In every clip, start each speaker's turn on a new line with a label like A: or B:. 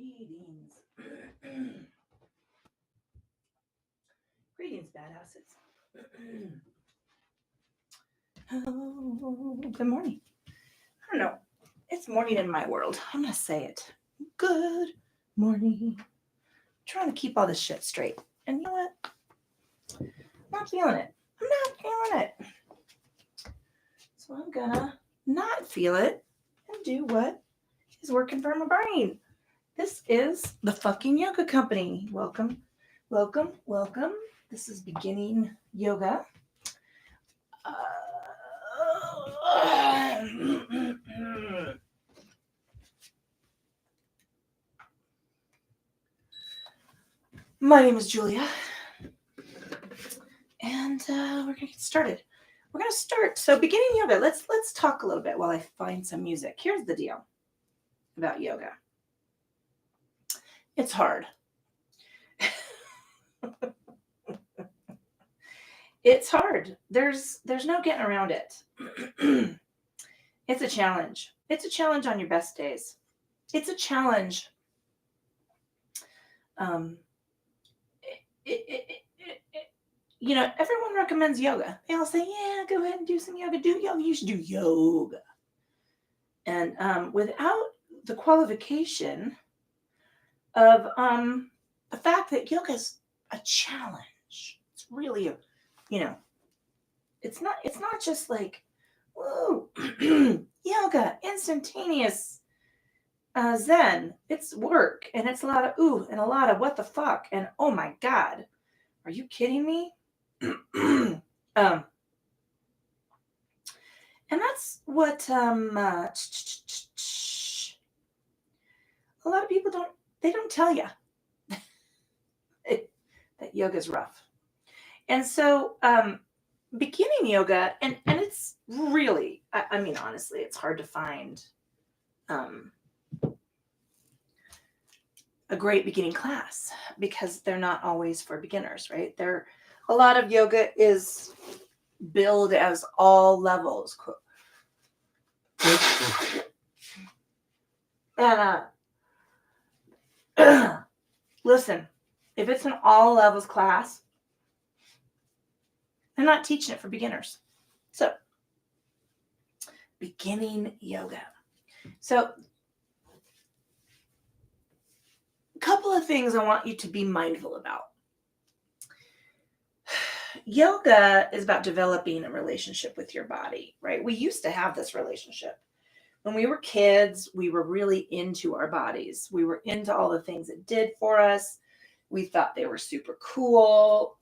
A: Greetings. Greetings, badasses. Oh, good morning. I don't know. It's morning in my world. I'm going to say it. Good morning. I'm trying to keep all this shit straight. And you know what? I'm not feeling it. I'm not feeling it. So I'm going to not feel it and do what is working for my brain. This is the fucking yoga company. Welcome, welcome, welcome. This is beginning yoga. My name is Julia, and we're gonna get started. We're gonna start. So, beginning yoga. Let's talk a little bit while I find some music. Here's the deal about yoga. It's hard. It's hard. There's no getting around it. It's a challenge. It's a challenge on your best days. It's a challenge. Everyone recommends yoga. They all say, yeah, go ahead and do some yoga. Do yoga. You should do yoga. And without the qualification of the fact that yoga is a challenge. It's really it's not just like, whoa, yoga, instantaneous zen. It's work, and it's a lot of ooh and a lot of what the fuck, and oh my god, are you kidding me? And that's what a lot of people don't tell you that yoga's rough. And so beginning yoga, and it's really, I mean, honestly, it's hard to find a great beginning class because they're not always for beginners, right? A lot of yoga is billed as all levels. And listen, if it's an all levels class, they're not teaching it for beginners. So, beginning yoga. So, a couple of things I want you to be mindful about. Yoga is about developing a relationship with your body, right? We used to have this relationship. When we were kids, we were really into our bodies. We were into all the things it did for us. We thought they were super cool.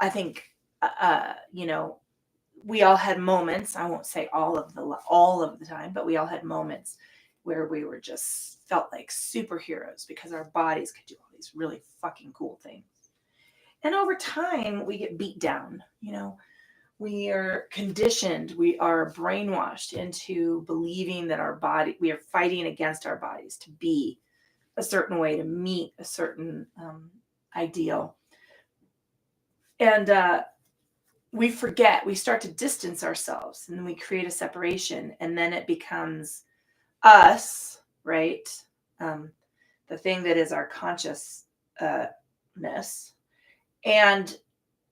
A: I think, we all had moments. I won't say all of the time, but we all had moments where we were just felt like superheroes because our bodies could do all these really fucking cool things. And over time, we get beat down. We are conditioned. We are brainwashed into believing that we are fighting against our bodies to be a certain way, to meet a certain ideal. And we forget, we start to distance ourselves, and then we create a separation, and then it becomes us, right? The thing that is our consciousness, and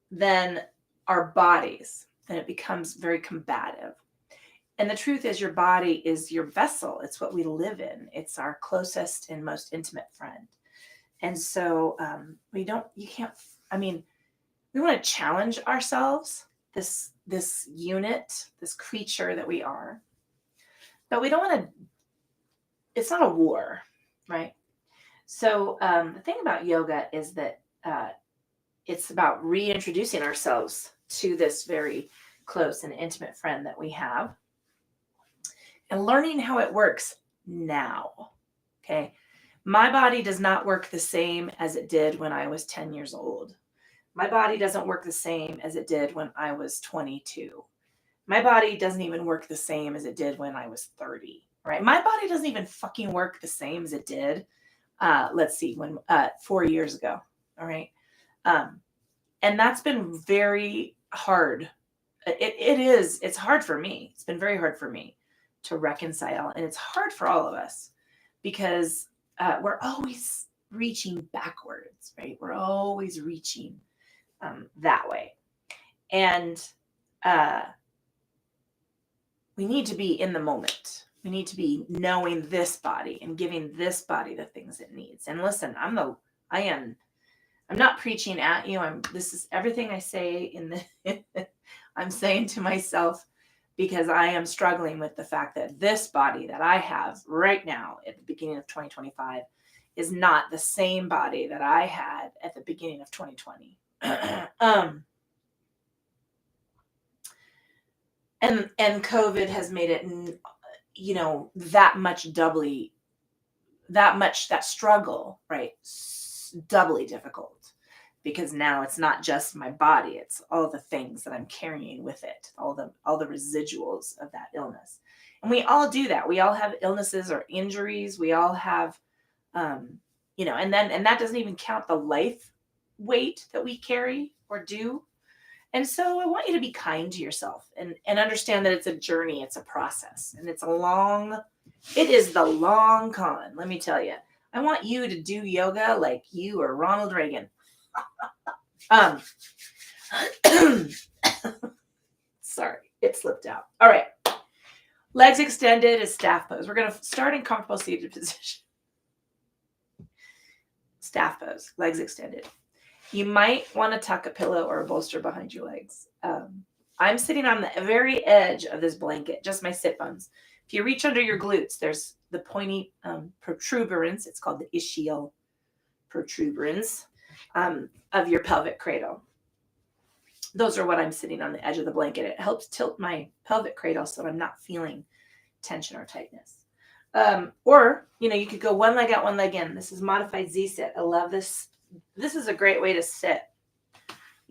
A: then our bodies, and it becomes very combative. And the truth is, your body is your vessel. It's what we live in. It's our closest and most intimate friend. And so we want to challenge ourselves, this unit, this creature that we are. But we don't want to, it's not a war, right? So the thing about yoga is that it's about reintroducing ourselves to this very close and intimate friend that we have and learning how it works now. Okay. My body does not work the same as it did when I was 10 years old. My body doesn't work the same as it did when I was 22. My body doesn't even work the same as it did when I was 30, right? My body doesn't even fucking work the same as it did, 4 years ago. All right. And that's been very hard. It's hard for me. It's been very hard for me to reconcile. And it's hard for all of us because we're always reaching backwards, right? We're always reaching that way. And we need to be in the moment. We need to be knowing this body and giving this body the things it needs. And listen, I'm not preaching at you. This is everything I say in the I'm saying to myself, because I am struggling with the fact that this body that I have right now at the beginning of 2025 is not the same body that I had at the beginning of 2020. And COVID has made it, that struggle, right? Doubly difficult, because now it's not just my body, it's all the things that I'm carrying with it, all the residuals of that illness. And we all do that. We all have illnesses or injuries. We all have, and that doesn't even count the life weight that we carry or do. And so I want you to be kind to yourself and understand that it's a journey, it's a process, and it is the long con, let me tell you. I want you to do yoga like you are Ronald Reagan. Sorry, it slipped out. All right. Legs extended is staff pose. We're going to start in comfortable seated position. Staff pose, legs extended. You might want to tuck a pillow or a bolster behind your legs. I'm sitting on the very edge of this blanket, just my sit bones. If you reach under your glutes, there's the pointy protuberance. It's called the ischial protuberance of your pelvic cradle. Those are what I'm sitting on the edge of the blanket. It helps tilt my pelvic cradle so I'm not feeling tension or tightness. Or, you could go one leg out, one leg in. This is modified Z-sit. I love this. This is a great way to sit,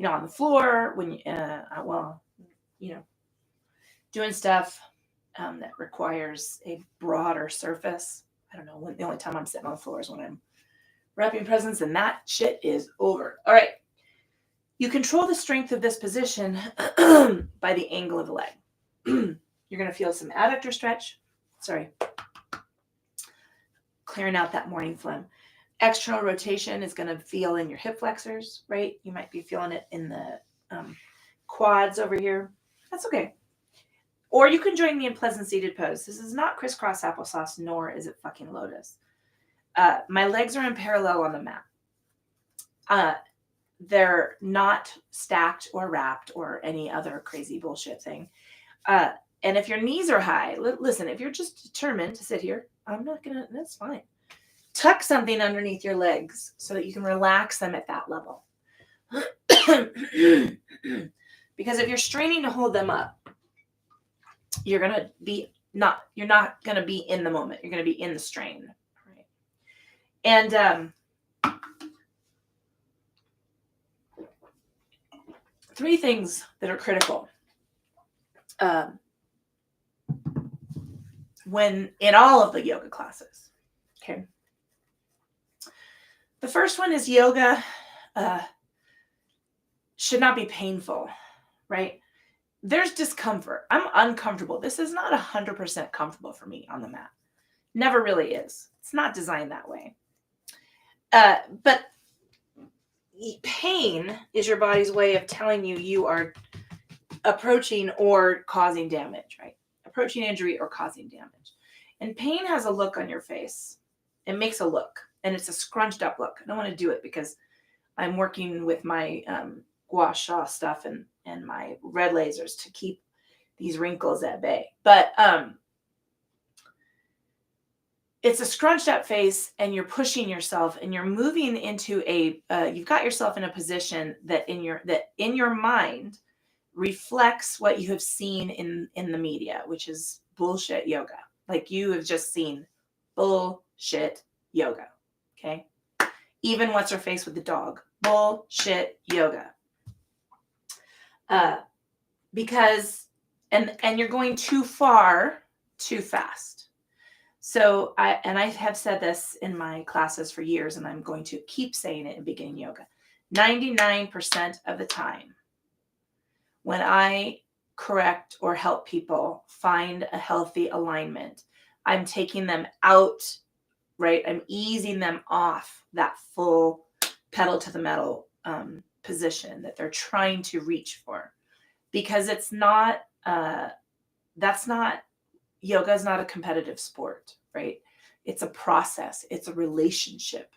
A: on the floor when doing stuff that requires a broader surface. I don't know, the only time I'm sitting on the floor is when I'm wrapping presents, and that shit is over. All right. You control the strength of this position by the angle of the leg. You're going to feel some adductor stretch. Sorry. Clearing out that morning phlegm. External rotation is going to feel in your hip flexors, right? You might be feeling it in the quads over here. That's okay. Or you can join me in pleasant seated pose. This is not crisscross applesauce, nor is it fucking lotus. My legs are in parallel on the mat. They're not stacked or wrapped or any other crazy bullshit thing. And if your knees are high, listen, if you're just determined to sit here, that's fine. Tuck something underneath your legs so that you can relax them at that level. Because if you're straining to hold them up, you're not going to be in the moment. You're going to be in the strain. Right? And three things that are critical when in all of the yoga classes. Okay. The first one is yoga should not be painful, right? There's discomfort. I'm uncomfortable. This is not 100% comfortable for me on the mat. Never really is. It's not designed that way. But pain is your body's way of telling you are approaching or causing damage, right? Approaching injury or causing damage. And pain has a look on your face. It makes a look, and it's a scrunched up look. I don't want to do it because I'm working with my gua sha stuff and my red lasers to keep these wrinkles at bay. But it's a scrunched up face, and you're pushing yourself, and you're moving into you've got yourself in a position that in your mind reflects what you have seen in the media, which is bullshit yoga. Like you have just seen bullshit yoga. Okay. Even what's her face with the dog, bullshit yoga. Because you're going too far, too fast. So I have said this in my classes for years, and I'm going to keep saying it in beginning yoga. 99% of the time, when I correct or help people find a healthy alignment, I'm taking them out right? I'm easing them off that full pedal to the metal position that they're trying to reach for, because it's not, yoga is not a competitive sport, right? It's a process. It's a relationship.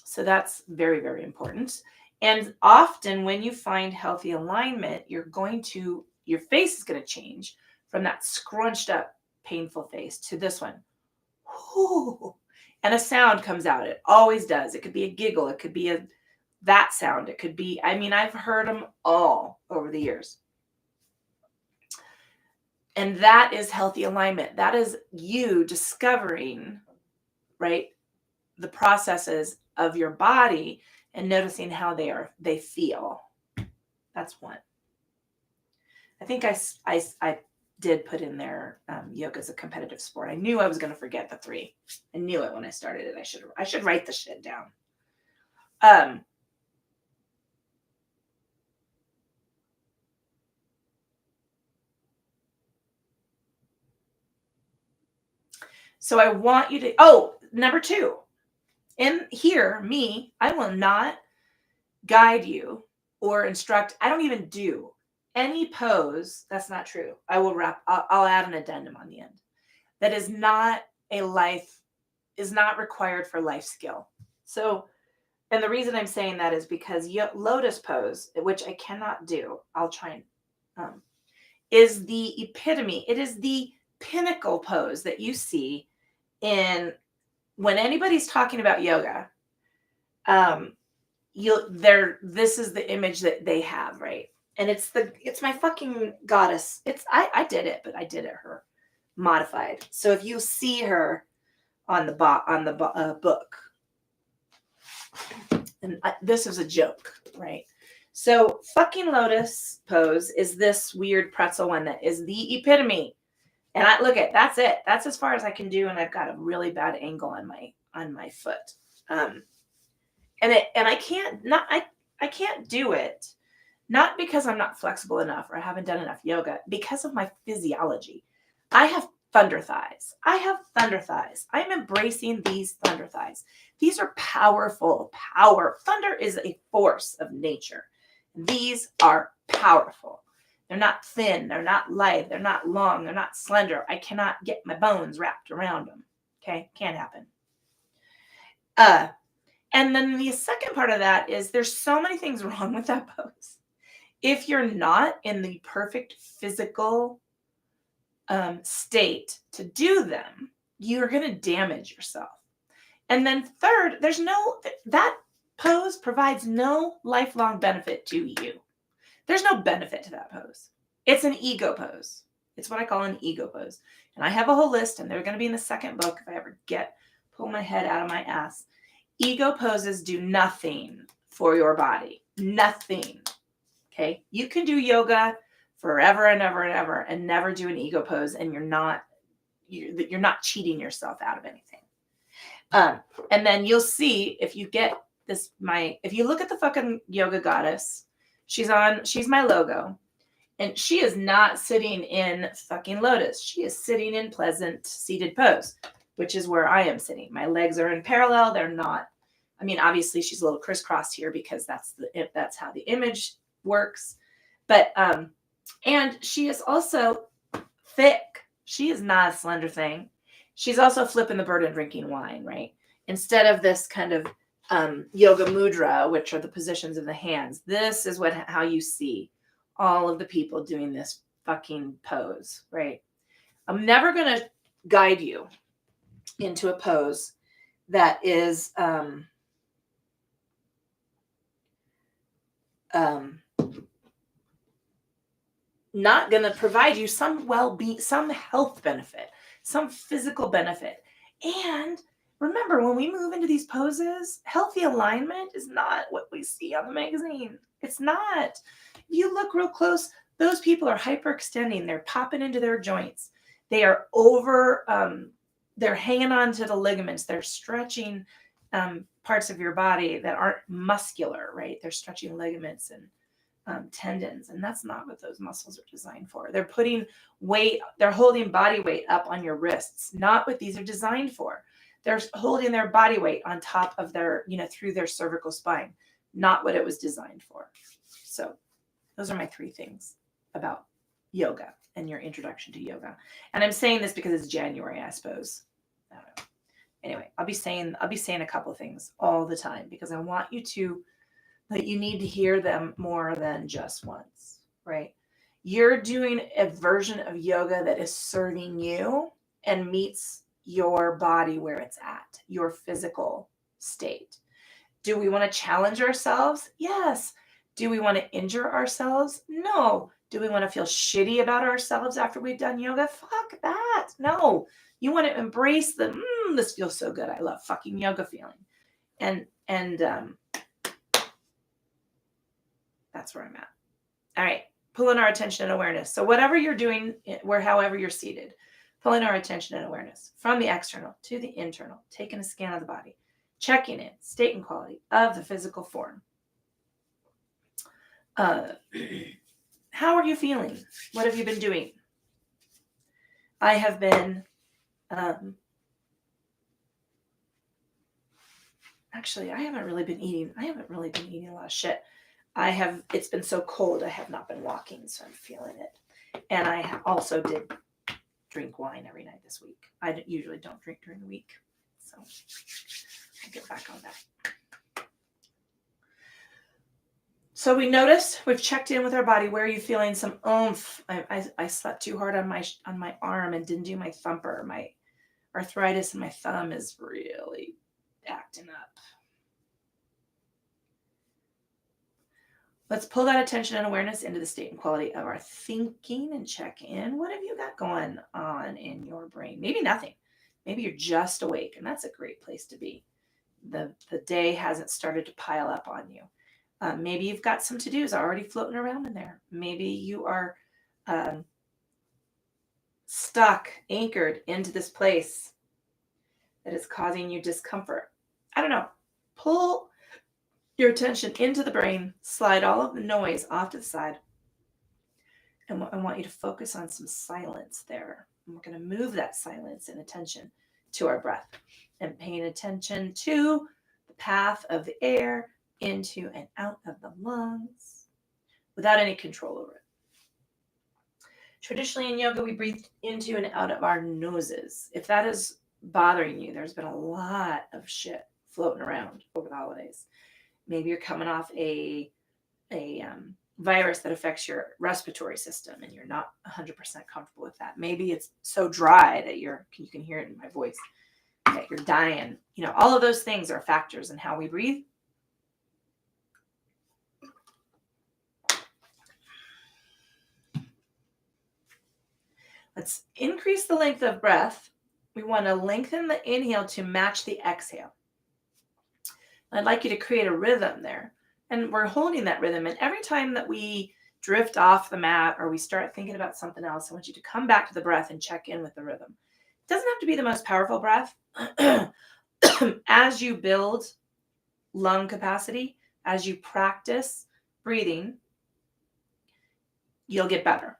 A: So that's very, very important. And often when you find healthy alignment, your face is going to change from that scrunched up, painful face to this one. Whoo, and a sound comes out. It always does. It could be a giggle. It could be that sound. It could be, I've heard them all over the years. And that is healthy alignment. That is you discovering, right, the processes of your body and noticing how they feel. That's one. I think I did put in there, yoga is a competitive sport. I knew I was going to forget the 3. I knew it when I started it. I should write the shit down. So I want you to, number 2, in here, I will not guide you or instruct. I don't even do any pose. That's not true. I'll add an addendum on the end. That is not required for life skill. So, and the reason I'm saying that is because lotus pose, which I cannot do, I'll try and, is the epitome. It is the pinnacle pose that you see when anybody's talking about yoga. This is the image that they have, right? And it's my fucking goddess. I did it, but I did it her modified. So if you see her on the book, and this is a joke, right? So fucking lotus pose is this weird pretzel one that is the epitome. And that's it. That's as far as I can do, and I've got a really bad angle on my foot. And I can't do it, not because I'm not flexible enough or I haven't done enough yoga, because of my physiology. I have thunder thighs. I'm embracing these thunder thighs. These are powerful. Thunder is a force of nature. These are powerful. They're not thin. They're not light. They're not long. They're not slender. I cannot get my bones wrapped around them. Okay? Can't happen. And then the second part of that is there's so many things wrong with that pose. If you're not in the perfect physical state to do them, you're going to damage yourself. And then third, that pose provides no lifelong benefit to you. There's no benefit to that pose. It's an ego pose. It's what I call an ego pose. And I have a whole list, and they're going to be in the second book if I ever pull my head out of my ass. Ego poses do nothing for your body. Nothing. Okay? You can do yoga forever and ever and ever and never do an ego pose, and you're not cheating yourself out of anything. And then you'll see if you get if you look at the fucking yoga goddess, she's my logo, and she is not sitting in fucking lotus. She is sitting in pleasant seated pose, which is where I am sitting. My legs are in parallel. They're not, obviously she's a little crisscrossed here because that's how the image works. But, and she is also thick. She is not a slender thing. She's also flipping the bird and drinking wine, right? Instead of this kind of yoga mudra, which are the positions of the hands, this is how you see all of the people doing this fucking pose, right? I'm never going to guide you into a pose that is not going to provide you some well-being, some health benefit, some physical benefit. And remember, when we move into these poses, healthy alignment is not what we see on the magazine. It's not. If you look real close, those people are hyperextending. They're popping into their joints. They are they're hanging on to the ligaments. They're stretching parts of your body that aren't muscular, right? They're stretching ligaments and tendons, and that's not what those muscles are designed for. They're putting weight, they're holding body weight up on your wrists, not what these are designed for. They're holding their body weight on top of their, through their cervical spine, not what it was designed for. So those are my 3 things about yoga and your introduction to yoga. And I'm saying this because it's January, I suppose. I don't know. Anyway, I'll be saying a couple of things all the time because I want you to, that you need to hear them more than just once, right? You're doing a version of yoga that is serving you and meets your body where it's at, your physical state. Do we want to challenge ourselves? Yes. Do we want to injure ourselves? No. Do we want to feel shitty about ourselves after we've done yoga? Fuck that. No. You want to embrace the, this feels so good. I love fucking yoga feeling. And that's where I'm at. All right. Pulling our attention and awareness. So whatever you're doing, however you're seated, pulling our attention and awareness from the external to the internal, taking a scan of the body, checking in, state and quality of the physical form. How are you feeling? What have you been doing? I have been, actually, I haven't really been eating a lot of shit. It's been so cold, I have not been walking, so I'm feeling it. And I also did drink wine every night this week. I usually don't drink during the week, so I'll get back on that. So we noticed, we've checked in with our body. Where are you feeling some oomph? I slept too hard on my arm and didn't do my thumper. My arthritis in my thumb is really acting up. Let's pull that attention and awareness into the state and quality of our thinking and check in. What have you got going on in your brain? Maybe nothing. Maybe you're just awake, and that's a great place to be. The day hasn't started to pile up on you. Maybe you've got some to-dos already floating around in there. Maybe you are stuck, anchored into this place that is causing you discomfort. I don't know. Pull your attention into the brain, slide all of the noise off to the side. And I want you to focus on some silence there. And we're going to move that silence and attention to our breath and paying attention to the path of the air into and out of the lungs without any control over it. Traditionally in yoga, we breathe into and out of our noses. If that is bothering you, there's been a lot of shit floating around over the holidays. Maybe you're coming off a virus that affects your respiratory system and you're not 100% comfortable with that. Maybe it's so dry that you can hear it in my voice, that you're dying. All of those things are factors in how we breathe. Let's increase the length of breath. We want to lengthen the inhale to match the exhale. I'd like you to create a rhythm there. And we're holding that rhythm. And every time that we drift off the mat or we start thinking about something else, I want you to come back to the breath and check in with the rhythm. It doesn't have to be the most powerful breath. As you build lung capacity, as you practice breathing, you'll get better.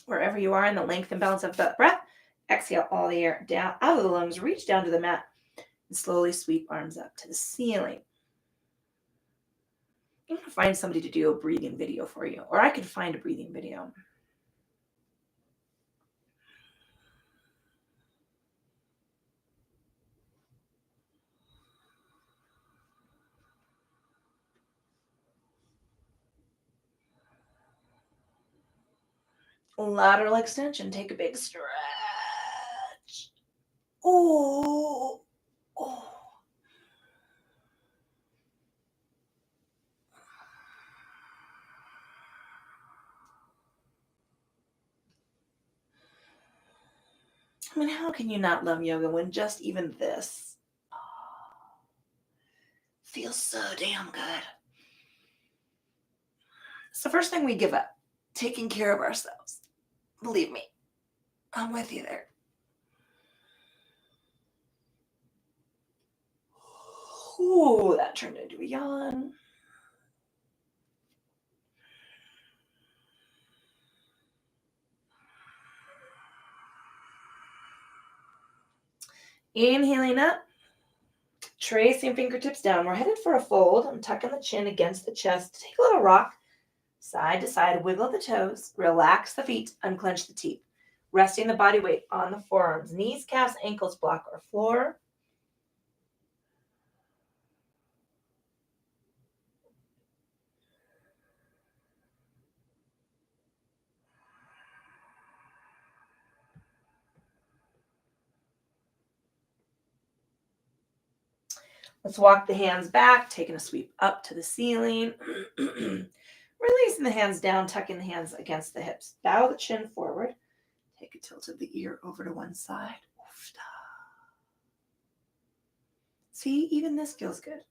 A: Wherever you are in the length and balance of the breath, exhale all the air down out of the lungs, reach down to the mat, and slowly sweep arms up to the ceiling. I'm going to find somebody to do a breathing video for you, or I could find a breathing video. Lateral extension. Take a big stretch. Oh. I mean, how can you not love yoga when just even this feels so damn good? It's the first thing we give up, taking care of ourselves. Believe me, I'm with you there. Ooh, that turned into a yawn. Inhaling up, tracing fingertips down. We're headed for a fold. I'm tucking the chin against the chest. Take a little rock, side to side, wiggle the toes, relax the feet, unclench the teeth. Resting the body weight on the forearms, knees, calves, ankles block our floor. Let's walk the hands back, taking a sweep up to the ceiling. Releasing the hands down, tucking the hands against the hips. Bow the chin forward. Take a tilt of the ear over to one side. See, even this feels good.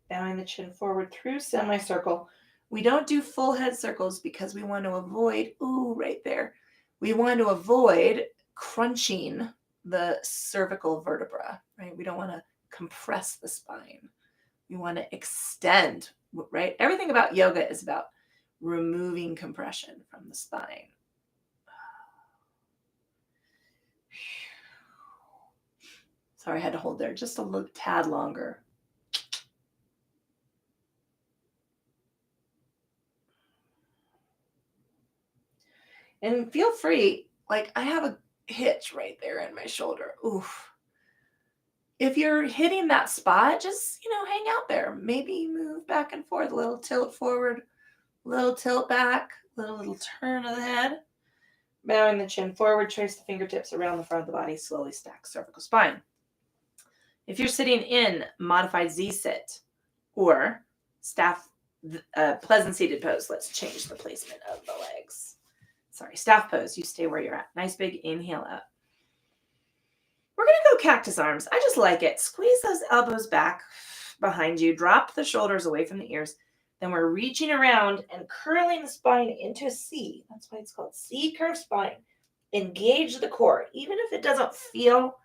A: Bowing the chin forward through semicircle. We don't do full head circles because we want to avoid, right there. We want to avoid crunching the cervical vertebra, right? We don't want to compress the spine. We want to extend, right? Everything about yoga is about removing compression from the spine. Sorry, I had to hold there just a little tad longer. And feel free, like I have a hitch right there in my shoulder. Oof. If you're hitting that spot, just, hang out there. Maybe move back and forth, a little tilt forward, little tilt back, little turn of the head. Bowing the chin forward, trace the fingertips around the front of the body, slowly stack cervical spine. If you're sitting in modified Z-sit or pleasant seated pose, let's change the placement of the legs. Sorry, staff pose, you stay where you're at. Nice big inhale up. We're going to go cactus arms. I just like it. Squeeze those elbows back behind you. Drop the shoulders away from the ears. Then we're reaching around and curling the spine into a C. That's why it's called C curve spine. Engage the core. Even if it doesn't feel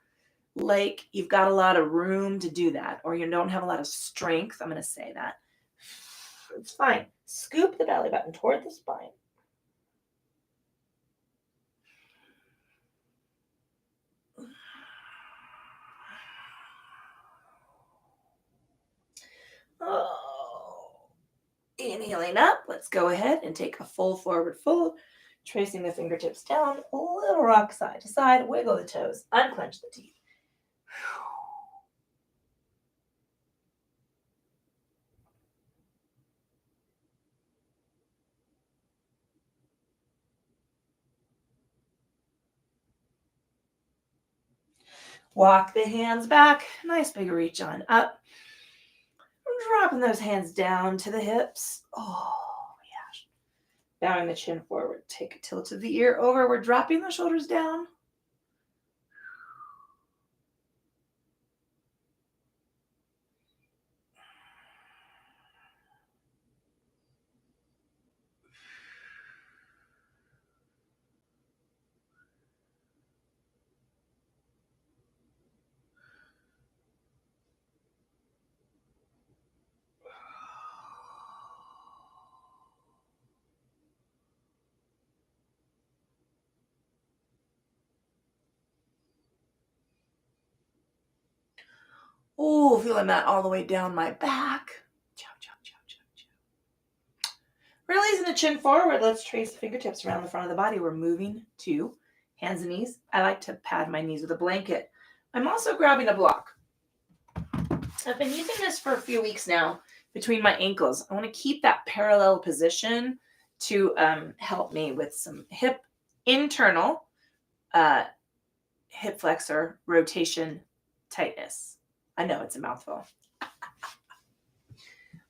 A: like you've got a lot of room to do that, or you don't have a lot of strength, I'm going to say that. It's fine. Scoop the belly button toward the spine. Inhaling up, let's go ahead and take a full forward fold, tracing the fingertips down, a little rock side to side, wiggle the toes, unclench the teeth. Walk the hands back, nice big reach on up. Dropping those hands down to the hips. Oh, yeah. Bowing the chin forward. Take a tilt of the ear over. We're dropping the shoulders down. Oh, feeling that all the way down my back. Releasing the chin forward. Let's trace the fingertips around the front of the body. We're moving to hands and knees. I like to pad my knees with a blanket. I'm also grabbing a block. I've been using this for a few weeks now between my ankles. I want to keep that parallel position to help me with some internal hip flexor rotation tightness. I know it's a mouthful.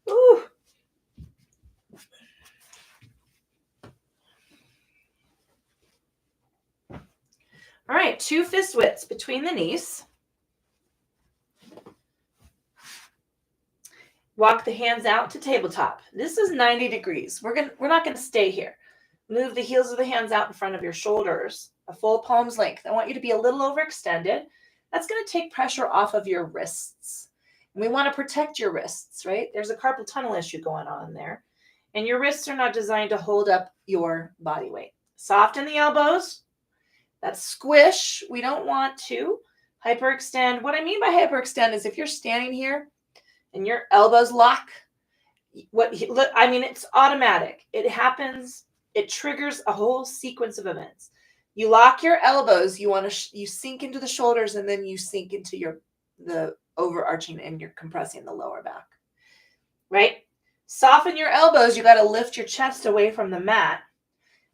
A: Ooh. All right, 2 fist widths between the knees. Walk the hands out to tabletop. This is 90 degrees. We're not going to stay here. Move the heels of the hands out in front of your shoulders, a full palm's length. I want you to be a little overextended. That's going to take pressure off of your wrists. And we want to protect your wrists, right? There's a carpal tunnel issue going on there. And your wrists are not designed to hold up your body weight. Soften the elbows. That's squish. We don't want to hyperextend. What I mean by hyperextend is if you're standing here and your elbows lock, it's automatic. It happens. It triggers a whole sequence of events. You lock your elbows. You sink into the shoulders, and then you sink into the overarching, and you're compressing the lower back. Right? Soften your elbows. You got to lift your chest away from the mat.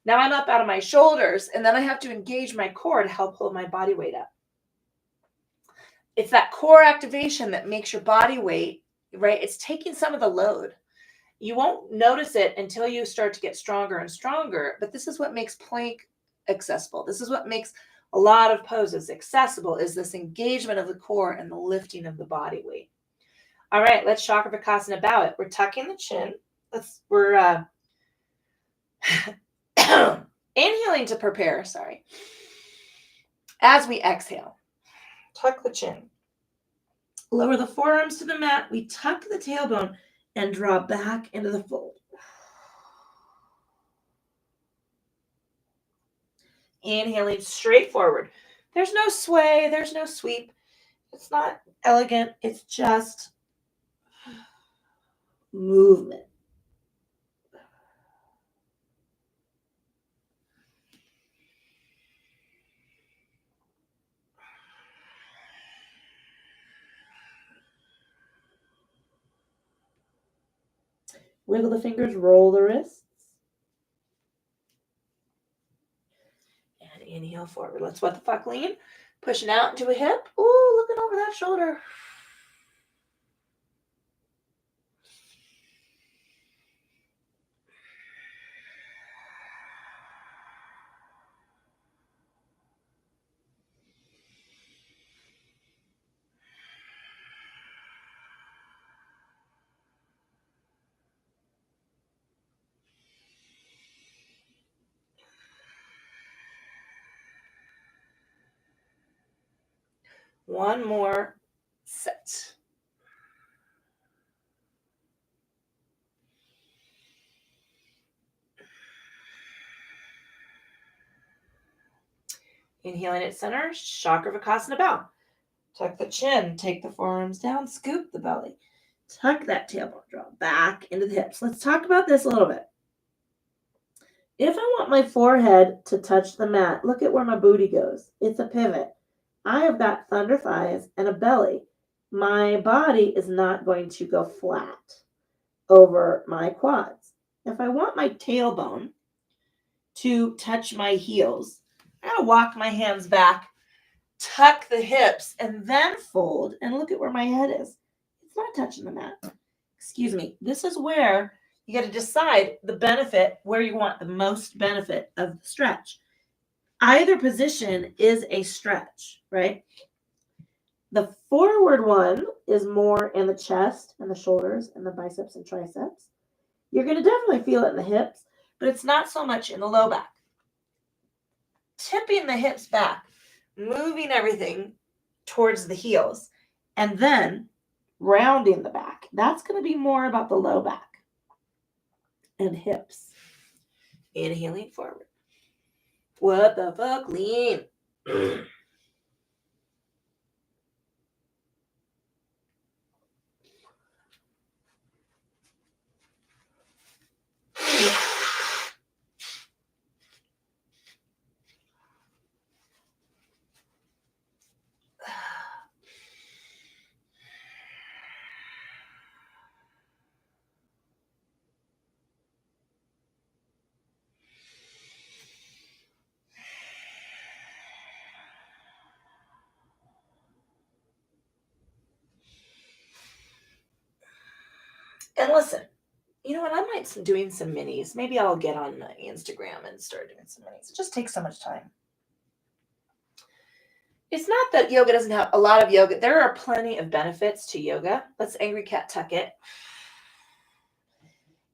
A: Now I'm up out of my shoulders, and then I have to engage my core to help hold my body weight up. It's that core activation that makes your body weight, right? It's taking some of the load. You won't notice it until you start to get stronger and stronger, but this is what makes plank accessible. This is what makes a lot of poses accessible, is this engagement of the core and the lifting of the body weight. All right, let's Chakravarkasana bow it. We're tucking the chin. We're inhaling to prepare, as we exhale. Tuck the chin. Lower the forearms to the mat. We tuck the tailbone and draw back into the fold. Inhaling straight forward. There's no sway. There's no sweep. It's not elegant. It's just movement. Wiggle the fingers, roll the wrists. And inhale forward. Let's what the fuck lean. Pushing out into a hip. Ooh, looking over that shoulder. One more set. Inhaling at center, Chakravarkasana bow. Tuck the chin, take the forearms down, scoop the belly. Tuck that tailbone, draw back into the hips. Let's talk about this a little bit. If I want my forehead to touch the mat, look at where my booty goes. It's a pivot. I have got thunder thighs and a belly. My body is not going to go flat over my quads. If I want my tailbone to touch my heels, I gotta walk my hands back, tuck the hips, and then fold, and look at where my head is. It's not touching the mat. Excuse me. This is where you got to decide the benefit, where you want the most benefit of the stretch. Either position is a stretch, right? The forward one is more in the chest and the shoulders and the biceps and triceps. You're going to definitely feel it in the hips, but it's not so much in the low back. Tipping the hips back, moving everything towards the heels, and then rounding the back. That's going to be more about the low back and hips. Inhaling forward. What the fuck, lean. And listen, you know what? I might be doing some minis. Maybe I'll get on Instagram and start doing some minis. It just takes so much time. It's not that yoga doesn't have a lot of yoga. There are plenty of benefits to yoga. Let's angry cat tuck it.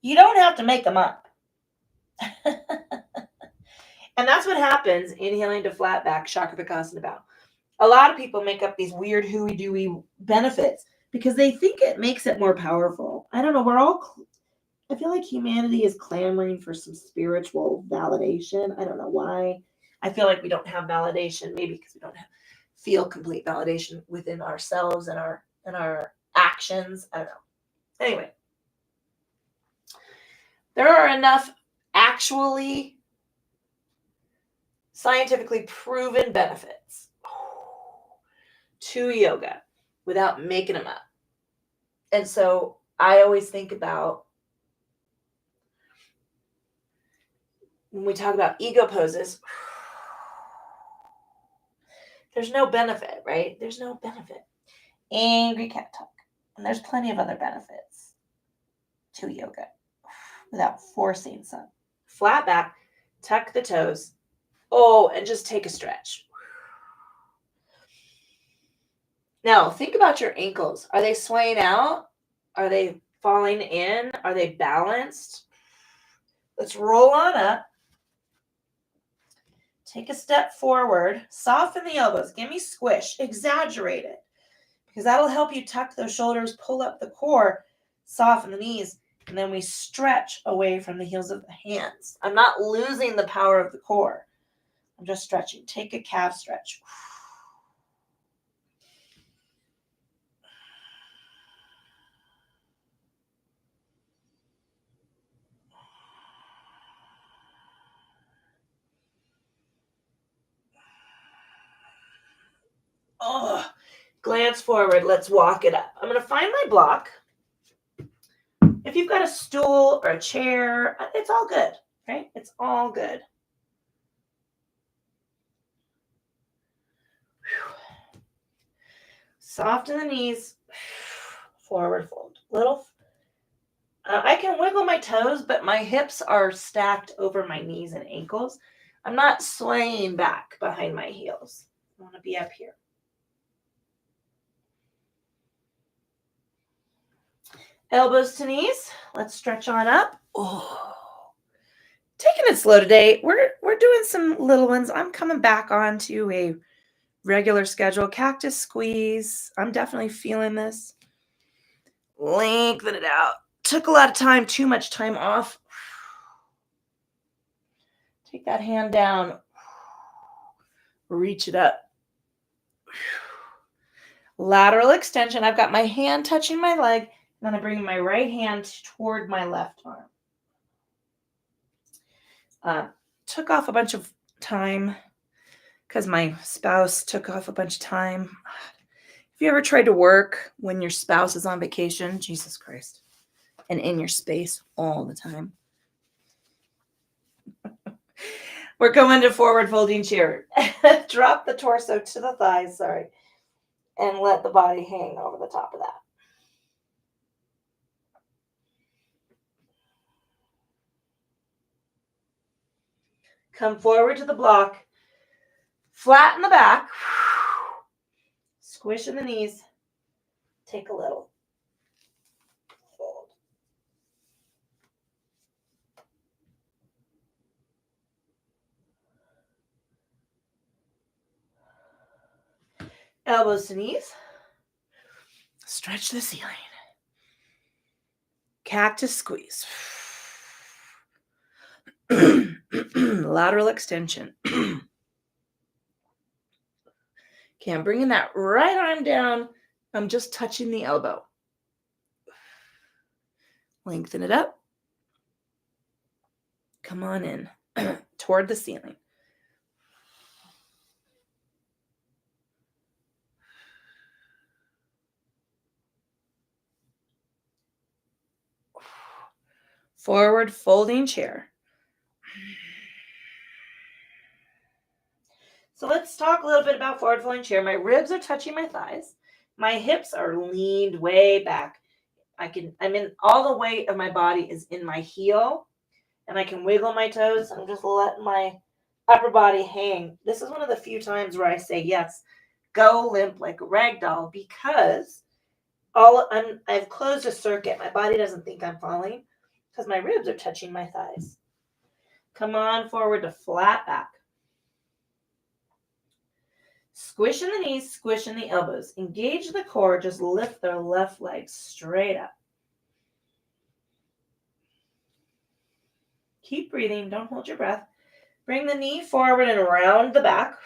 A: You don't have to make them up. And that's what happens inhaling to flat back, Chakra Vipassana. A lot of people make up these weird hooey-dooey benefits because they think it makes it more powerful. I don't know. I feel like humanity is clamoring for some spiritual validation. I don't know why. I feel like we don't have validation, maybe because we don't feel complete validation within ourselves and our actions. I don't know. Anyway, there are enough actually scientifically proven benefits to yoga without making them up. And so I always think about, when we talk about ego poses, there's no benefit, right? There's no benefit. Angry cat talk. And there's plenty of other benefits to yoga without forcing some. Flat back, tuck the toes. Oh, and just take a stretch. Now, think about your ankles. Are they swaying out? Are they falling in? Are they balanced? Let's roll on up. Take a step forward. Soften the elbows. Give me squish. Exaggerate it. Because that'll help you tuck those shoulders, pull up the core, soften the knees, and then we stretch away from the heels of the hands. I'm not losing the power of the core. I'm just stretching. Take a calf stretch. Oh, glance forward. Let's walk it up. I'm going to find my block. If you've got a stool or a chair, it's all good, right? It's all good. Soften the knees. Forward fold. I can wiggle my toes, but my hips are stacked over my knees and ankles. I'm not swaying back behind my heels. I want to be up here. Elbows to knees. Let's stretch on up. Oh, taking it slow today. We're doing some little ones. I'm coming back onto a regular schedule. Cactus squeeze. I'm definitely feeling this. Lengthen it out. Took a lot of time, too much time off. Take that hand down. Reach it up. Lateral extension. I've got my hand touching my leg. And then I bring my right hand toward my left arm. Took off a bunch of time because my spouse took off a bunch of time. Have you ever tried to work when your spouse is on vacation? Jesus Christ. And in your space all the time. We're going to forward folding chair. Drop the torso to the thighs, and let the body hang over the top of that. Come forward to the block. Flatten the back. Squish in the knees. Take a little fold. Elbows to knees. Stretch the ceiling. Cactus squeeze. Lateral extension. Okay, I'm bringing that right arm down. I'm just touching the elbow. Lengthen it up. Come on in toward the ceiling. Forward folding chair. So let's talk a little bit about forward folding chair. My ribs are touching my thighs. My hips are leaned way back. All the weight of my body is in my heel, and I can wiggle my toes. I'm just letting my upper body hang. This is one of the few times where I say, yes, go limp like a rag doll, because I've closed a circuit. My body doesn't think I'm falling. because my ribs are touching my thighs. Come on forward to flat back. Squish in the knees, squish in the elbows. Engage the core, just lift the left leg straight up. Keep breathing, don't hold your breath. Bring the knee forward and around the back.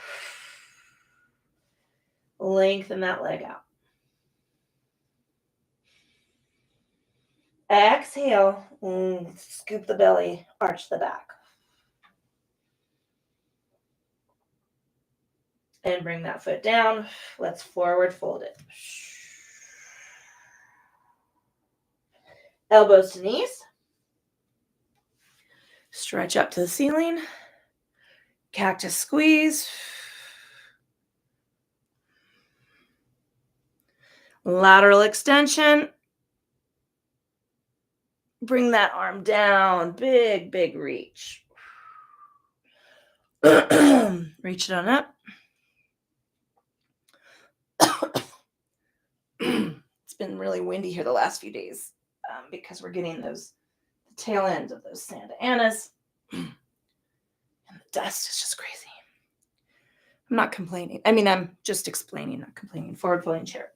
A: Lengthen that leg out. Exhale, scoop the belly, arch the back. And bring that foot down. Let's forward fold it. Elbows to knees. Stretch up to the ceiling. Cactus squeeze. Lateral extension. Bring that arm down. Big, big reach. Reach it on up. It's been really windy here the last few days because we're getting the tail end of those Santa Anas. And the dust is just crazy. I'm not complaining. I mean, I'm just explaining, not complaining. Forward folding chair.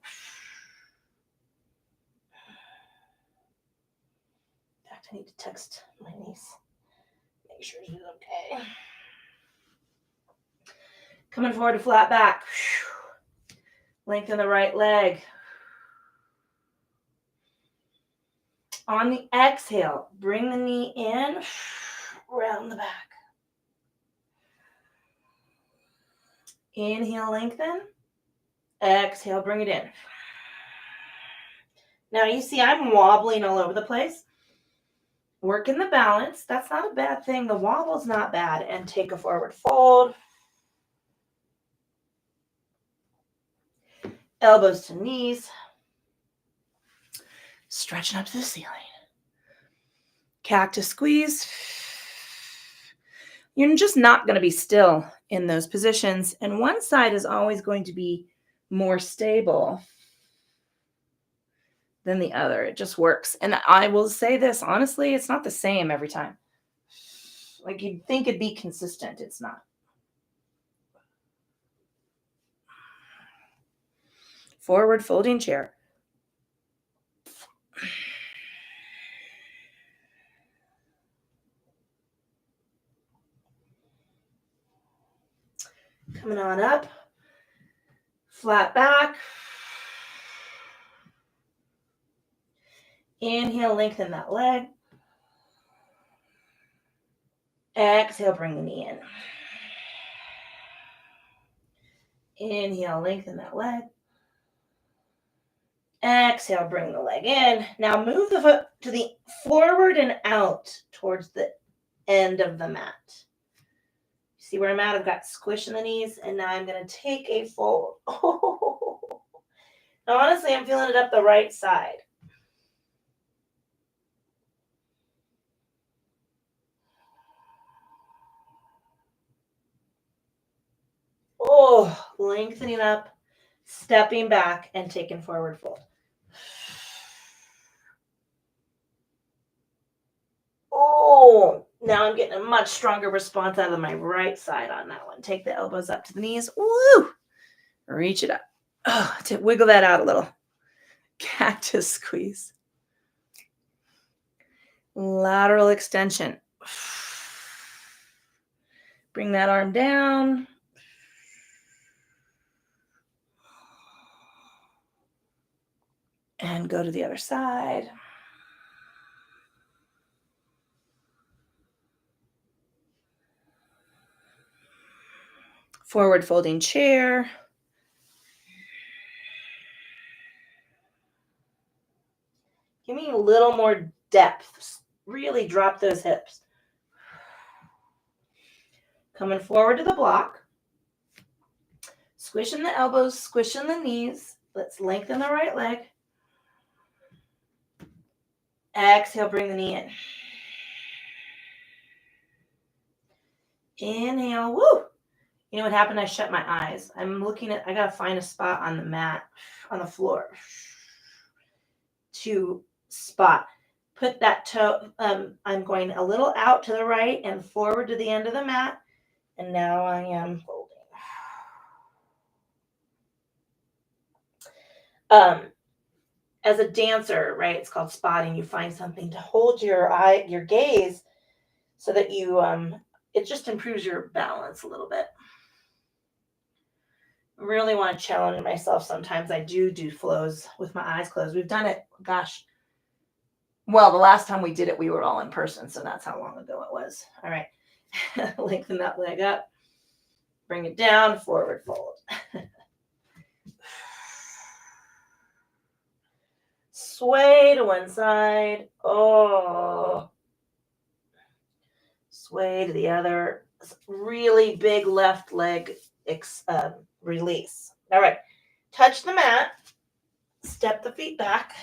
A: In fact, I need to text my niece. Make sure she's okay. Coming forward to flat back. Lengthen the right leg. On the exhale, bring the knee in, round the back. Inhale, lengthen. Exhale, bring it in. Now you see I'm wobbling all over the place. Working the balance. That's not a bad thing. The wobble's not bad. And take a forward fold. Elbows to knees. Stretching up to the ceiling. Cactus squeeze. You're just not going to be still in those positions. And one side is always going to be more stable than the other. It just works. And I will say this, honestly, it's not the same every time. Like you'd think it'd be consistent. It's not. Forward folding chair. Coming on up. Flat back. Inhale, lengthen that leg. Exhale, bring the knee in. Inhale, lengthen that leg. Exhale, bring the leg in. Now move the foot to the forward and out towards the end of the mat. See where I'm at? I've got squish in the knees, and now I'm going to take a fold. Oh. Now, honestly, I'm feeling it up the right side. Oh, lengthening up, stepping back, and taking forward fold. Oh, now I'm getting a much stronger response out of my right side on that one. Take the elbows up to the knees. Woo! Reach it up. Oh, to wiggle that out a little. Cactus squeeze. Lateral extension. Bring that arm down. And go to the other side. Forward folding chair. Give me a little more depth. Really drop those hips. Coming forward to the block. Squishing the elbows, squishing the knees. Let's lengthen the right leg. Exhale, bring the knee in. Inhale, woo! You know what happened? I shut my eyes. I got to find a spot on the mat, on the floor, to spot. put that toe, I'm going a little out to the right and forward to the end of the mat. And now I am folding. As a dancer, right, it's called spotting. You find something to hold your gaze so that you, it just improves your balance a little bit. Really want to challenge myself. Sometimes I do flows with my eyes closed. We've done it, gosh. Well, the last time we did it, we were all in person, so that's how long ago it was. All right. Lengthen that leg up. Bring it down, forward fold. Sway to one side. Oh. Sway to the other. Really big left leg release. All right. Touch the mat. Step the feet back.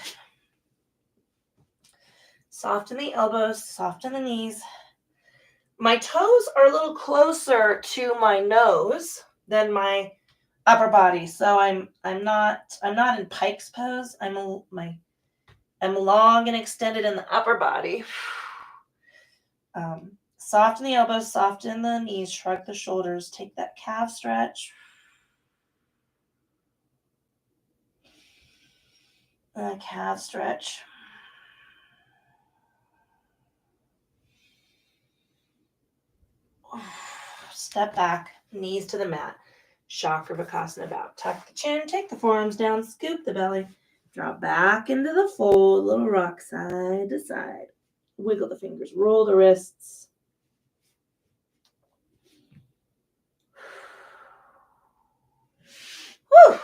A: Soften the elbows. Soften the knees. My toes are a little closer to my nose than my upper body. So I'm not in pike's pose. I'm long and extended in the upper body. Soften the elbows, soften the knees, shrug the shoulders, take that calf stretch. Calf stretch. Step back, knees to the mat. Chakrabhakasana bow. Tuck the chin, take the forearms down, scoop the belly. Drop back into the fold, little rock side to side. Wiggle the fingers, roll the wrists. Whew.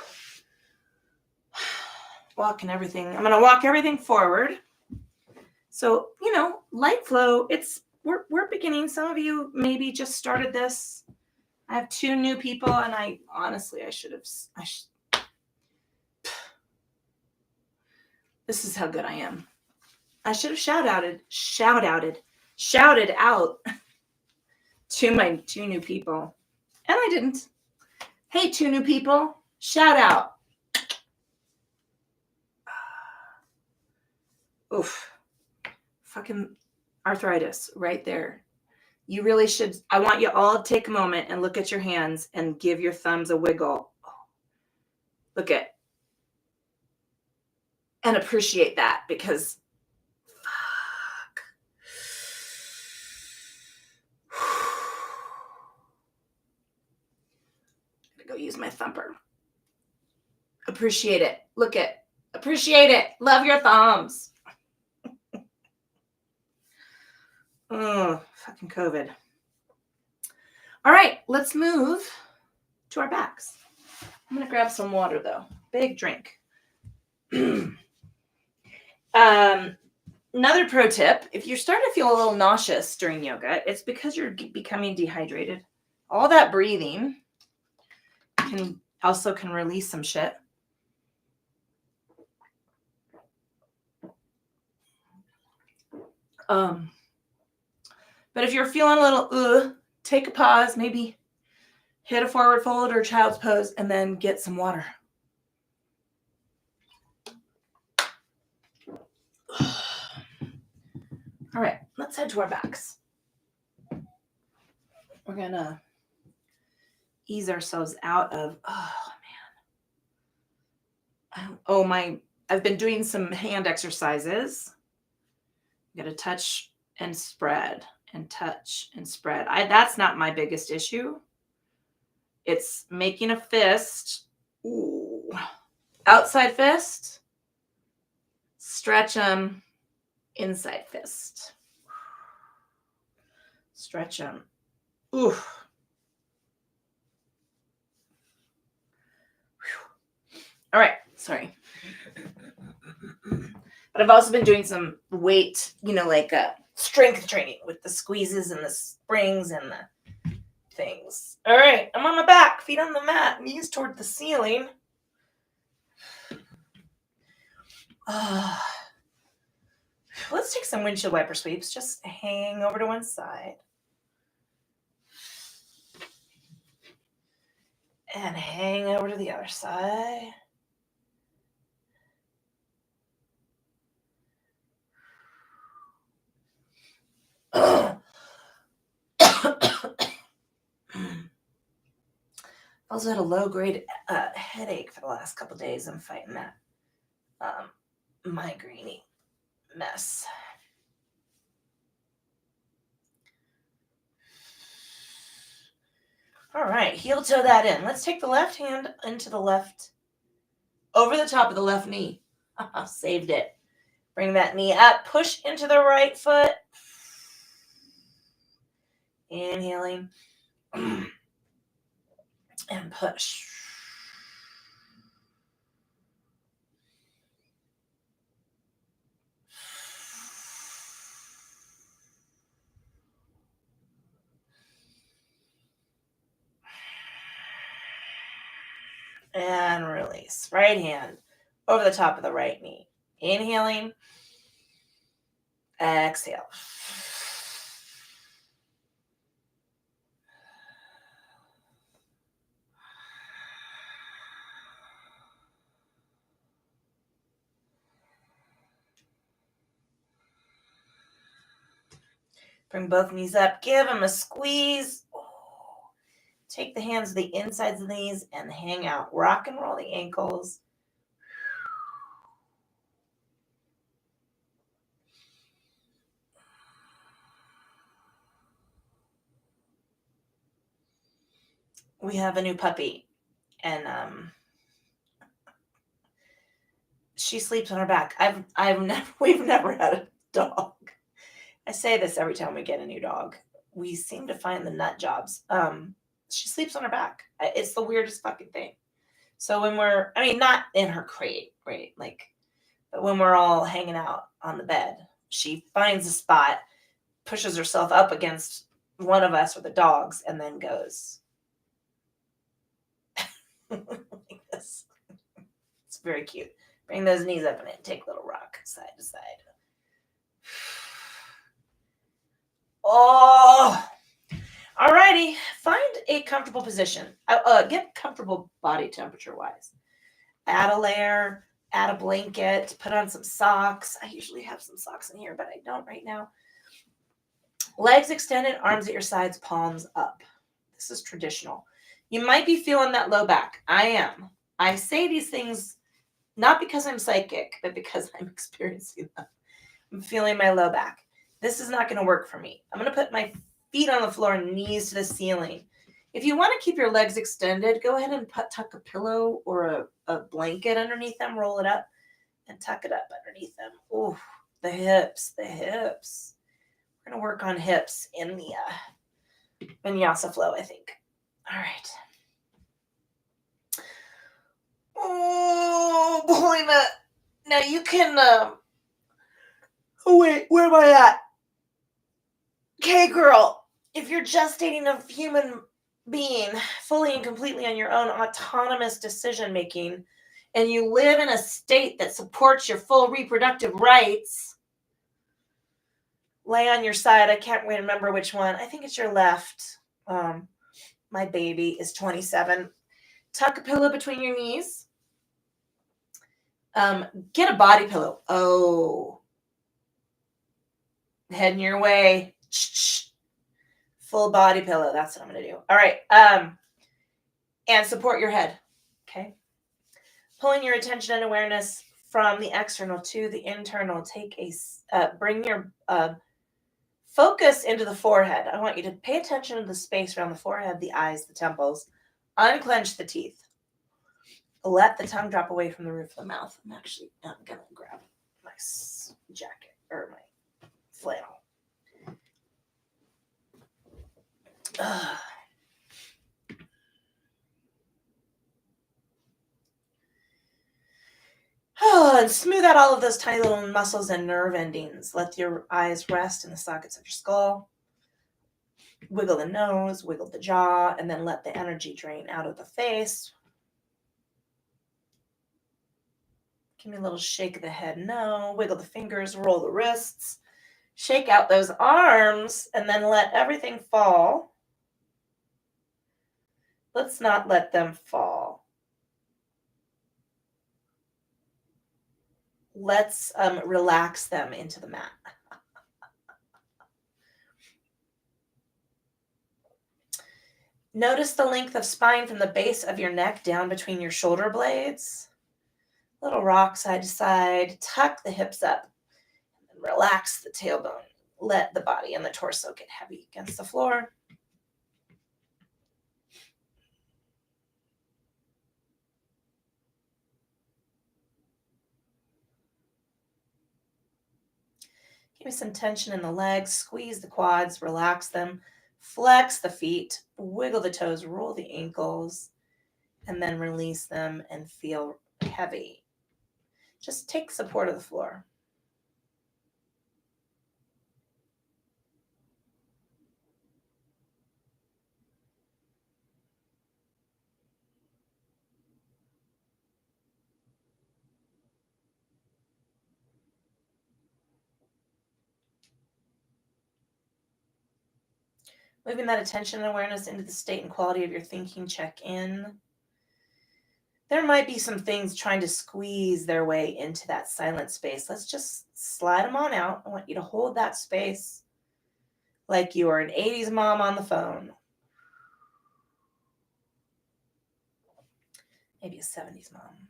A: Walking everything. I'm going to walk everything forward. So, light flow, we're beginning. Some of you maybe just started this. I have 2 new people, and I should have. This is how good I am. I should have shouted out to my 2 new people, and I didn't. Hey, 2 new people, shout out. Oof. Fucking arthritis right there. You really should. I want you all to take a moment and look at your hands and give your thumbs a wiggle. Look at and appreciate that, because fuck. I'm gonna go use my thumper. Appreciate it. Look at. Appreciate it. Love your thumbs. Oh, fucking COVID. All right, let's move to our backs. I'm going to grab some water, though. Big drink. Another pro tip, if you're starting to feel a little nauseous during yoga, it's because you're becoming dehydrated. All that breathing can release some shit. But if you're feeling a little, take a pause, maybe hit a forward fold or child's pose, and then get some water. All right, let's head to our backs. We're going to ease ourselves out of, I've been doing some hand exercises. You got to touch and spread and touch and spread. That's not my biggest issue. It's making a fist. Ooh. Outside fist. Stretch them. Inside fist. Stretch them. Ooh. All right. Sorry. But I've also been doing some weight, like strength training with the squeezes and the springs and the things. All right. I'm on my back, feet on the mat, knees toward the ceiling. Let's take some windshield wiper sweeps. Just hang over to one side. And hang over to the other side. Also had a low-grade headache for the last couple days. I'm fighting that migraine mess. All right, heel toe that in. Let's take the left hand into the left, over the top of the left knee. Saved it. Bring that knee up. Push into the right foot. Inhaling. And push. And release. Right hand over the top of the right knee. Inhaling. Exhale. Bring both knees up. Give them a squeeze. Take the hands to the insides of the knees and hang out. Rock and roll the ankles. We have a new puppy, and she sleeps on her back. We've never had a dog. I say this every time we get a new dog. We seem to find the nut jobs. She sleeps on her back. It's the weirdest fucking thing. So when not in her crate, right? But when we're all hanging out on the bed, she finds a spot, pushes herself up against one of us or the dogs, and then goes like this. It's very cute. Bring those knees up and take a little rock side to side. Oh, alrighty. Find a comfortable position. Get comfortable body temperature wise. Add a layer, add a blanket, put on some socks. I usually have some socks in here, but I don't right now. Legs extended, arms at your sides, palms up. This is traditional. You might be feeling that low back. I am. I say these things not because I'm psychic, but because I'm experiencing them. I'm feeling my low back. This is not going to work for me. I'm going to put my feet on the floor, knees to the ceiling. If you want to keep your legs extended, go ahead and tuck a pillow or a blanket underneath them, roll it up, and tuck it up underneath them. Oh, the hips. We're going to work on hips in the vinyasa flow, I think. All right. Oh, boy, now you can, oh, wait, where am I at? Okay, girl, if you're gestating a human being fully and completely on your own autonomous decision-making, and you live in a state that supports your full reproductive rights, lay on your side. I can't remember which one. I think it's your left. My baby is 27. Tuck a pillow between your knees. Get a body pillow. Oh. Heading your way. Full body pillow. That's what I'm going to do. All right. And support your head. Okay. Pulling your attention and awareness from the external to the internal. Bring your focus into the forehead. I want you to pay attention to the space around the forehead, the eyes, the temples. Unclench the teeth. Let the tongue drop away from the roof of the mouth. I'm going to grab my jacket or my flannel. And smooth out all of those tiny little muscles and nerve endings. Let your eyes rest in the sockets of your skull. Wiggle the nose, wiggle the jaw, and then let the energy drain out of the face. Give me a little shake of the head, no. Wiggle the fingers, roll the wrists. Shake out those arms, and then let everything fall. Let's not let them fall. Let's relax them into the mat. Notice the length of spine from the base of your neck down between your shoulder blades. Little rock side to side. Tuck the hips up. And relax the tailbone. Let the body and the torso get heavy against the floor. Give me some tension in the legs. Squeeze the quads. Relax them. Flex the feet. Wiggle the toes. Roll the ankles. And then release them and feel heavy. Just take support of the floor. Moving that attention and awareness into the state and quality of your thinking, check in. There might be some things trying to squeeze their way into that silent space. Let's just slide them on out. I want you to hold that space like you are an 80s mom on the phone. Maybe a 70s mom.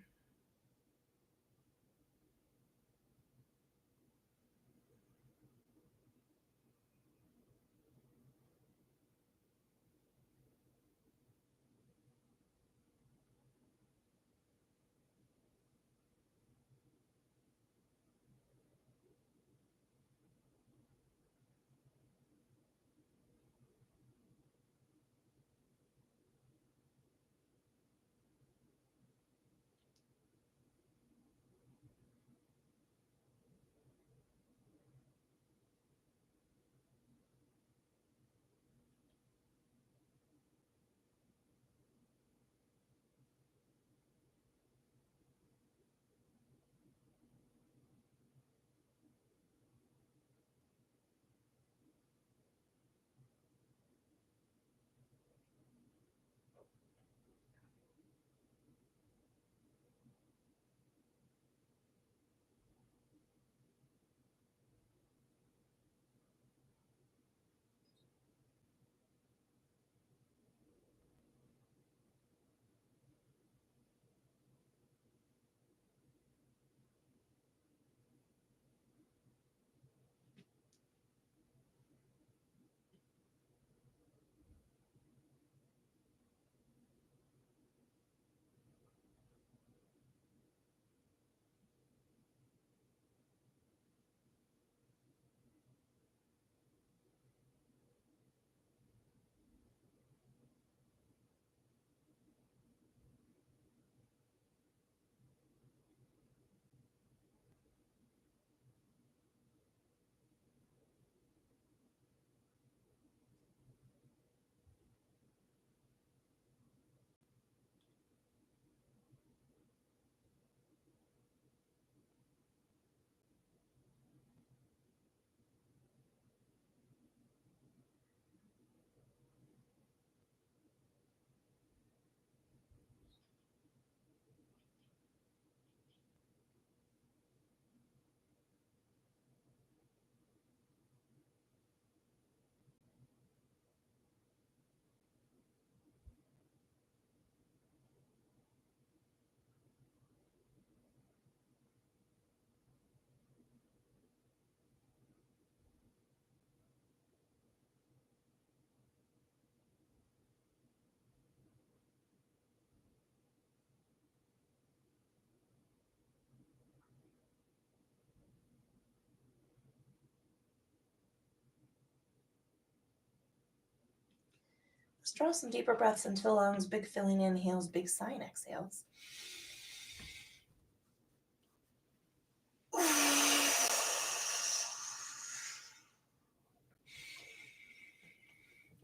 A: Let's draw some deeper breaths into the lungs. Big filling inhales, big sighing exhales.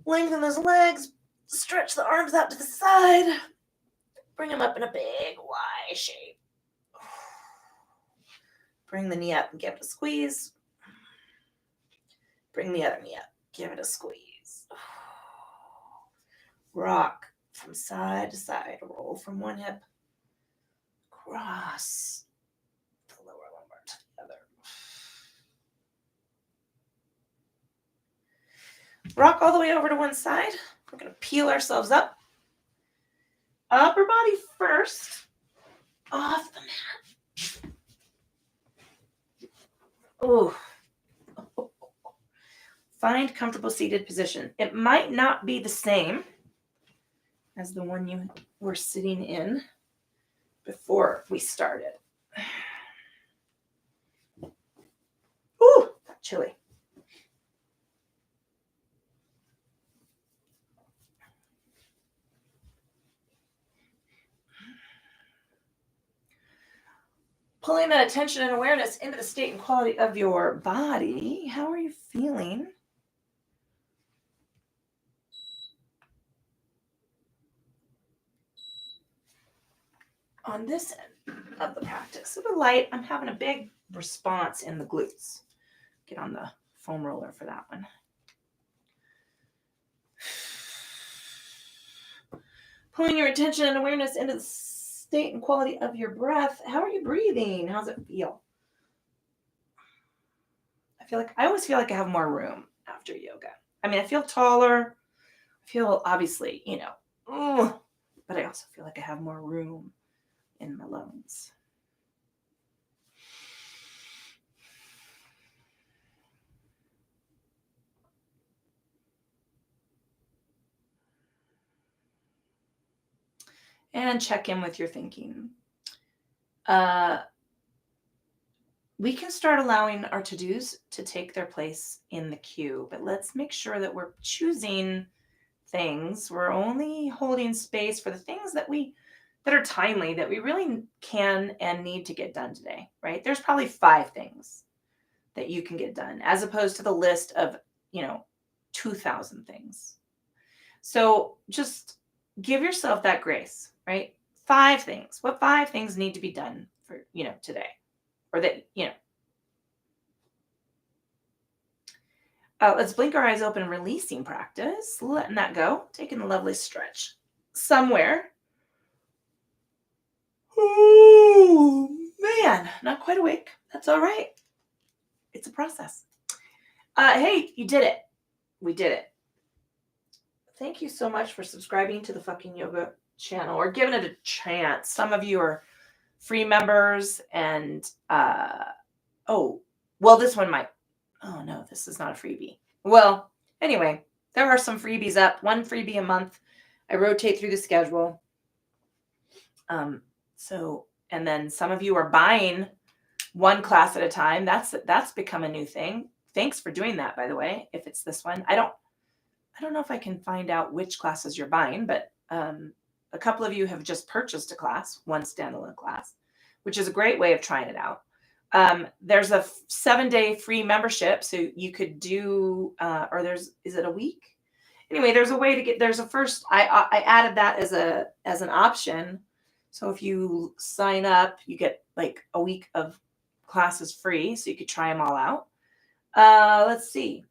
A: Lengthen those legs. Stretch the arms out to the side. Bring them up in a big Y shape. Bring the knee up and give it a squeeze. Bring the other knee up. Give it a squeeze. Rock from side to side. Roll from one hip. Cross the lower lumbar to the other. Rock all the way over to one side. We're going to peel ourselves up. Upper body first. Off the mat. Oh. Find comfortable seated position. It might not be the same as the one you were sitting in before we started. Ooh, chilly. Pulling that attention and awareness into the state and quality of your body. How are you feeling? On this end of the practice, super light. I'm having a big response in the glutes. Get on the foam roller for that one. Pulling your attention and awareness into the state and quality of your breath. How are you breathing? How's it feel? I always feel like I have more room after yoga. I mean, I feel taller. I feel obviously, but I also feel like I have more room in my lungs. And check in with your thinking. We can start allowing our to-dos to take their place in the queue, but let's make sure that we're choosing things. We're only holding space for the things that are timely, that we really can and need to get done today, right? There's probably 5 things that you can get done as opposed to the list of, 2,000 things. So just give yourself that grace, right? 5 things. What 5 things need to be done for, today? Or that, let's blink our eyes open, releasing practice, letting that go, taking a lovely stretch somewhere. Oh, man, not quite awake. That's all right. It's a process. Hey, you did it. We did it. Thank you so much for subscribing to the Fucking Yoga channel or giving it a chance. Some of you are free members and, this one might. Oh, no, this is not a freebie. Well, anyway, there are some freebies up. 1 freebie a month. I rotate through the schedule. And then some of you are buying 1 class at a time. That's become a new thing. Thanks for doing that, by the way, if it's this one. I don't know if I can find out which classes you're buying, but a couple of you have just purchased a class, 1 standalone class, which is a great way of trying it out. There's a 7-day free membership, so you could do, is it a week? Anyway, there's a way to get, I added that as an option. So if you sign up, you get like a week of classes free, so you could try them all out. Let's see.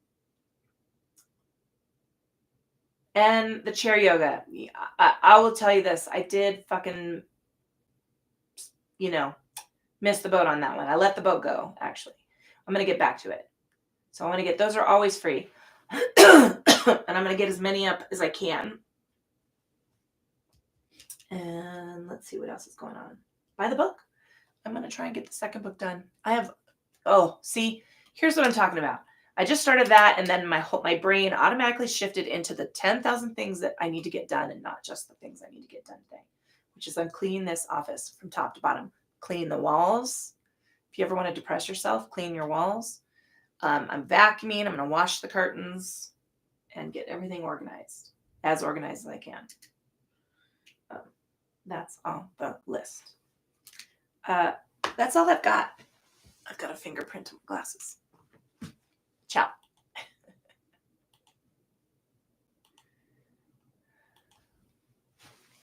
A: And the chair yoga. I will tell you this. I did fucking, miss the boat on that one. I let the boat go, actually. I'm going to get back to it. So I'm going to get, those are always free. And I'm going to get as many up as I can. And let's see what else is going on. Buy the book. I'm going to try and get the 2nd book done. Here's what I'm talking about. I just started that, and then my brain automatically shifted into the 10,000 things that I need to get done and not just the things I need to get done today, which is I'm cleaning this office from top to bottom. Clean the walls. If you ever want to depress yourself, clean your walls. I'm vacuuming. I'm going to wash the curtains and get everything organized as I can. That's on the list. That's all I've got. I've got a fingerprint on my glasses. Ciao.